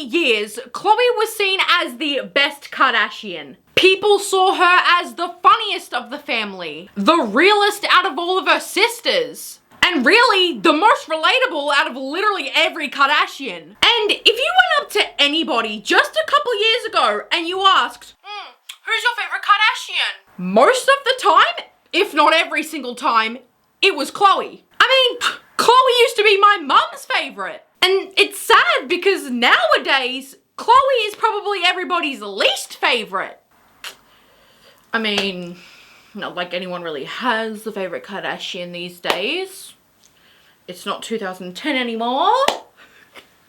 years, Khloé was seen as the best Kardashian. People saw her as the funniest of the family, the realest out of all of her sisters, and really the most relatable out of literally every Kardashian. And if you went up to anybody just a couple years ago and you asked, who's your favorite Kardashian? Most of the time, if not every single time, it was Khloé. I mean, Khloé used to be my mum's favorite. And it's sad because nowadays, Khloé is probably everybody's least favorite. I mean, not like anyone really has a favorite Kardashian these days. It's not 2010 anymore.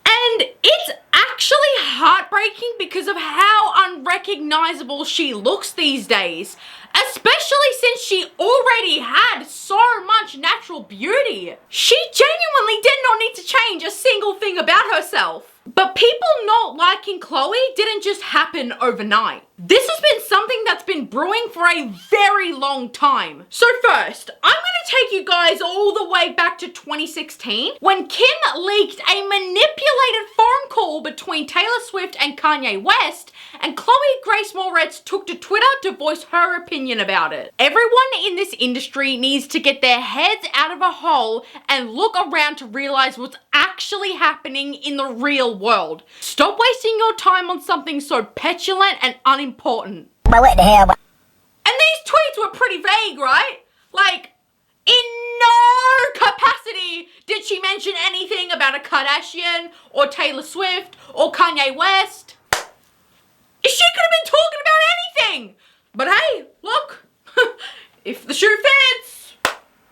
And it's actually heartbreaking because of how unrecognizable she looks these days. Especially since she already had so much natural beauty. She genuinely did not need to change a single thing about herself. But people not liking Khloé didn't just happen overnight. This has been something that's been brewing for a very long time. So first, I'm gonna take you guys all the way back to 2016 when Kim leaked a manipulated phone call between Taylor Swift and Kanye West, and Khloé Grace Moretz took to Twitter to voice her opinion about it. Everyone in this industry needs to get their heads out of a hole and look around to realize what's actually happening in the real world. Stop wasting your time on something so petulant and unimportant. What the hell? And these tweets were pretty vague, right? Like, in no capacity did she mention anything about a Kardashian or Taylor Swift or Kanye West. She could have been talking about anything. But hey, look, if the shoe fits.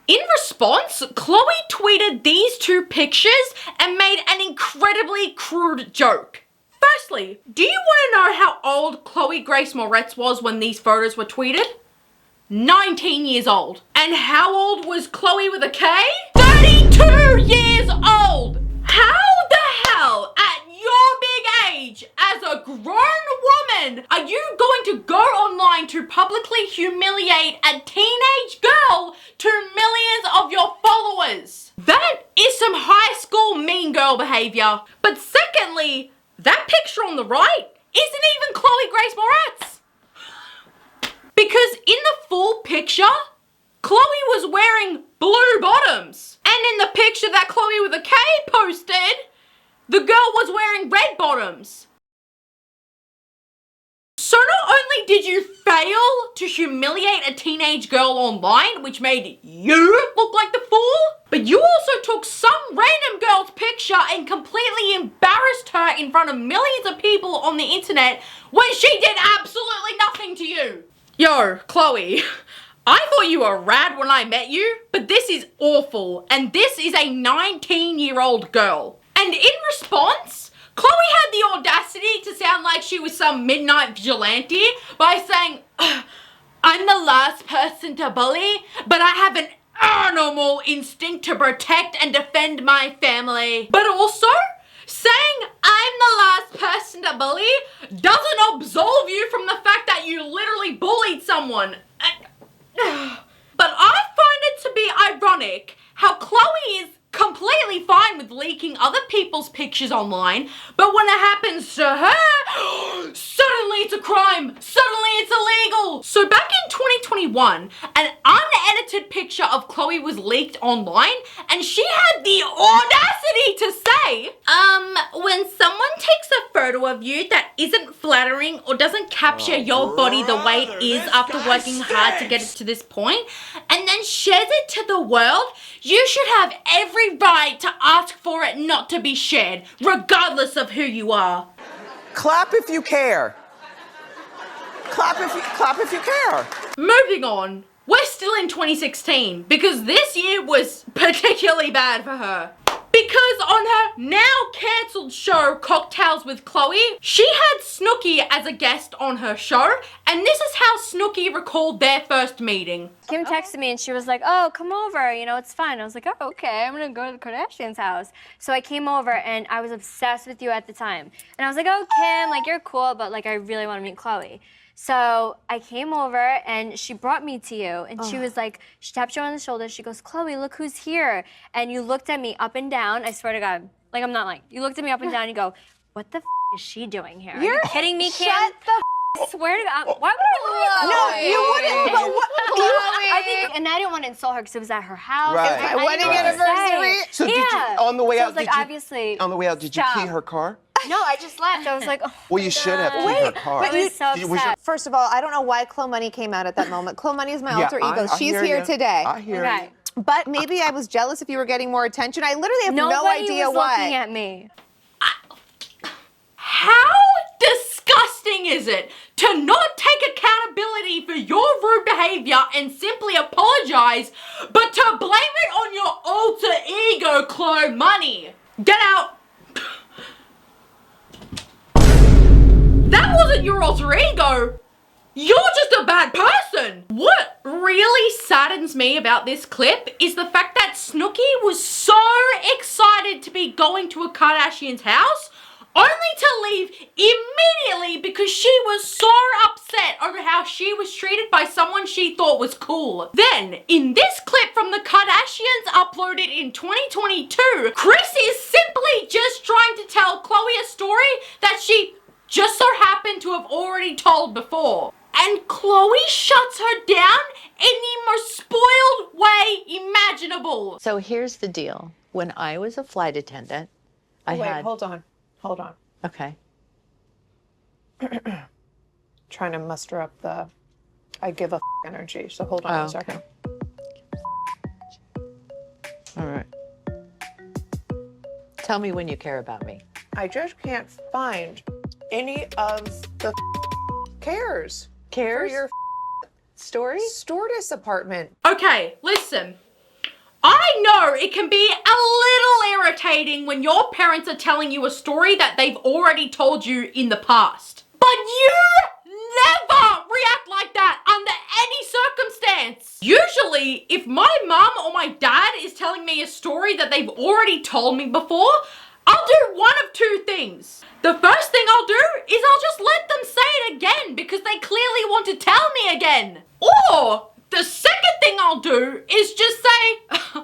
In response, Khloé tweeted these two pictures and made an incredibly crude joke. Firstly, do you want to know how old Khloé Grace Moretz was when these photos were tweeted? 19 years old. And how old was Khloé with a K? 32 years old! How the hell, at your big age, as a grown woman, are you going to go online to publicly humiliate a teenage girl to millions of your followers? That is some high school mean girl behavior. But secondly, that picture on the right isn't even Khloé Grace Moretz. Because in the full picture, Khloé was wearing blue bottoms. And in the picture that Khloé with a K posted, the girl was wearing red bottoms. So not only did you fail to humiliate a teenage girl online, which made you look like the fool, but you also took some random girl's picture and completely embarrassed her in front of millions of people on the internet when she did absolutely nothing to you. Yo, Khloé, I thought you were rad when I met you, but this is awful, and this is a 19-year-old girl. And in response, Khloé had the audacity to sound like she was some midnight vigilante by saying, I'm the last person to bully, but I have an animal instinct to protect and defend my family. But also, saying I'm the last person to bully doesn't absolve you from the fact that you literally bullied someone. But I find it to be ironic how Khloé is completely fine with leaking other people's pictures online, but when it happens to her, suddenly it's a crime, suddenly it's illegal. So back in 2021, an unedited picture of Khloé was leaked online, and she had the audacity to say, when someone takes a photo of you that isn't flattering or doesn't capture your body the way it is after working hard to get it to this point, and then shares it to the world, you should have every right to ask for it not to be shared, regardless of who you are. Clap if you care. Clap if you care. Moving on, we're still in 2016 because this year was particularly bad for her. Because on her now cancelled show Cocktails with Khloé, she had Snooki as a guest on her show, and this is how Snooki recalled their first meeting. Kim texted me and she was like, oh, come over, you know, it's fine. I was like, oh, okay, I'm gonna go to the Kardashians' house. So I came over and I was obsessed with you at the time. And I was like, oh, Kim, like, you're cool, but like, I really wanna meet Khloé. So I came over and she brought me to you and she was like, she tapped you on the shoulder. She goes, Khloé, look who's here. And you looked at me up and down. I swear to God, like I'm not lying. You looked at me up and down and you go, what the is she doing here? Are You're you kidding me, Kim? Shut the I swear to God, why would I lie? No, you wouldn't. But what? I think, and I didn't want to insult her because it was at her house. Right. And I My wedding didn't know what to anniversary. say. So did you, on the way So I out, was like, did you, obviously, on the way out, did you key stop. her car? No, I just left. I was like, oh. Well, you should have keyed her car. I was so Was your- upset. First of all, I don't know why Khloe Money came out at that moment. Khloe Money is my Yeah, alter ego. I She's hear here you. today. I hear Okay. you. But maybe I was jealous if you were getting more attention. I literally have no Nobody idea was why. looking at me. How disgusting is it to not take accountability for your rude behavior and simply apologize, but to blame it on your alter ego, Khloe Money? Get out. That wasn't your alter ego. You're just a bad person. What really saddens me about this clip is the fact that Snooki was so excited to be going to a Kardashian's house, only to leave immediately because she was so upset over how she was treated by someone she thought was cool. Then, in this clip from the Kardashians uploaded in 2022, Kris is simply just trying to tell Khloé a story that she just so happened to have already told before. And Khloé shuts her down in the most spoiled way imaginable. So here's the deal. When I was a flight attendant, I had... Hold on. Okay. Trying to muster up the I give a energy. So hold on a second. All right. Tell me when you care about me. I just can't find any of the cares for Cares? your Story? stewardess apartment. Okay, listen. I know it can be a little irritating when your parents are telling you a story that they've already told you in the past. But you never react like that under any circumstance. Usually, if my mum or my dad is telling me a story that they've already told me before, I'll do one of two things. The first thing I'll do is I'll just let them say it again because they clearly want to tell me again. Or the second thing I'll do is just say,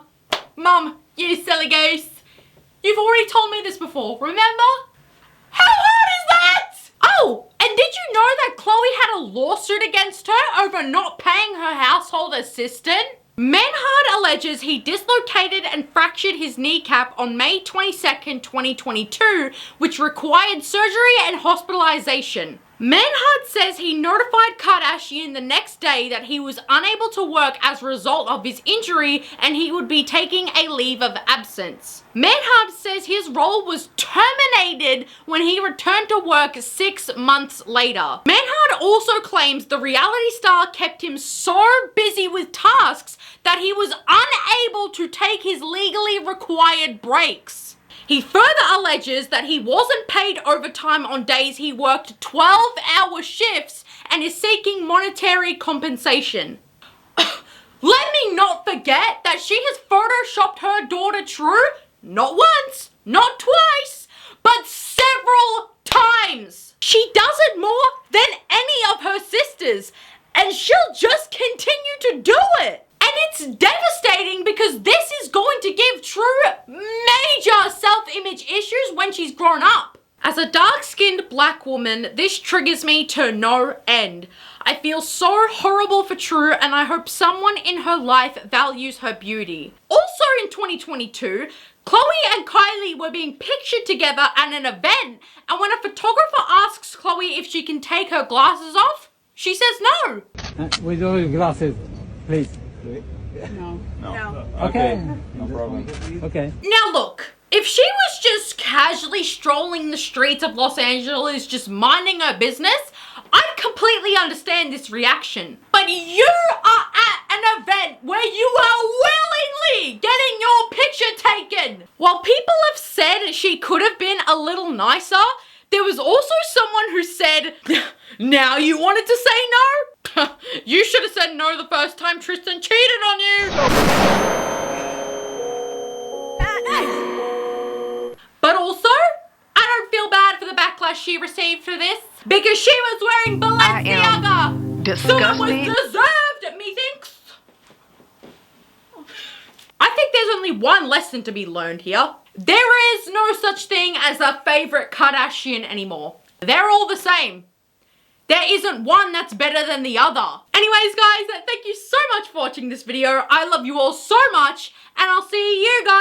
Mum, you silly goose, you've already told me this before, remember? How hard is that? Oh, and did you know that Khloé had a lawsuit against her over not paying her household assistant? Manhart alleges he dislocated and fractured his kneecap on May 22nd, 2022, which required surgery and hospitalization. Manhart says he notified Kardashian the next day that he was unable to work as a result of his injury and he would be taking a leave of absence. Manhart says his role was terminated when he returned to work 6 months later. Manhart also claims the reality star kept him so busy with tasks that he was unable to take his legally required breaks. He further alleges that he wasn't paid overtime on days he worked 12-hour shifts and is seeking monetary compensation. Let me not forget that she has photoshopped her daughter True not once, not twice, but several times. She does it more than any of her sisters, and she'll just continue to do it. And it's devastating because this is going to give True major self-image issues when she's grown up. As a dark-skinned black woman, this triggers me to no end. I feel so horrible for True and I hope someone in her life values her beauty. Also in 2022, Khloé and Kylie were being pictured together at an event, and when a photographer asks Khloé if she can take her glasses off, she says no. With all your glasses, please. No. Okay. No problem. Okay. Now look, if she was just casually strolling the streets of Los Angeles, just minding her business, I'd completely understand this reaction. But you are at an event where you are willingly getting your picture taken. While people have said she could have been a little nicer, there was also someone who said, now you wanted to say no? You should have said no the first time Tristan cheated on you. But also, I don't feel bad for the backlash she received for this because she was wearing Balenciaga. So it was deserved, methinks. I think there's only one lesson to be learned here. There is no such thing as a favorite Kardashian anymore. They're all the same. There isn't one that's better than the other. Anyways, guys, thank you so much for watching this video. I love you all so much, and I'll see you guys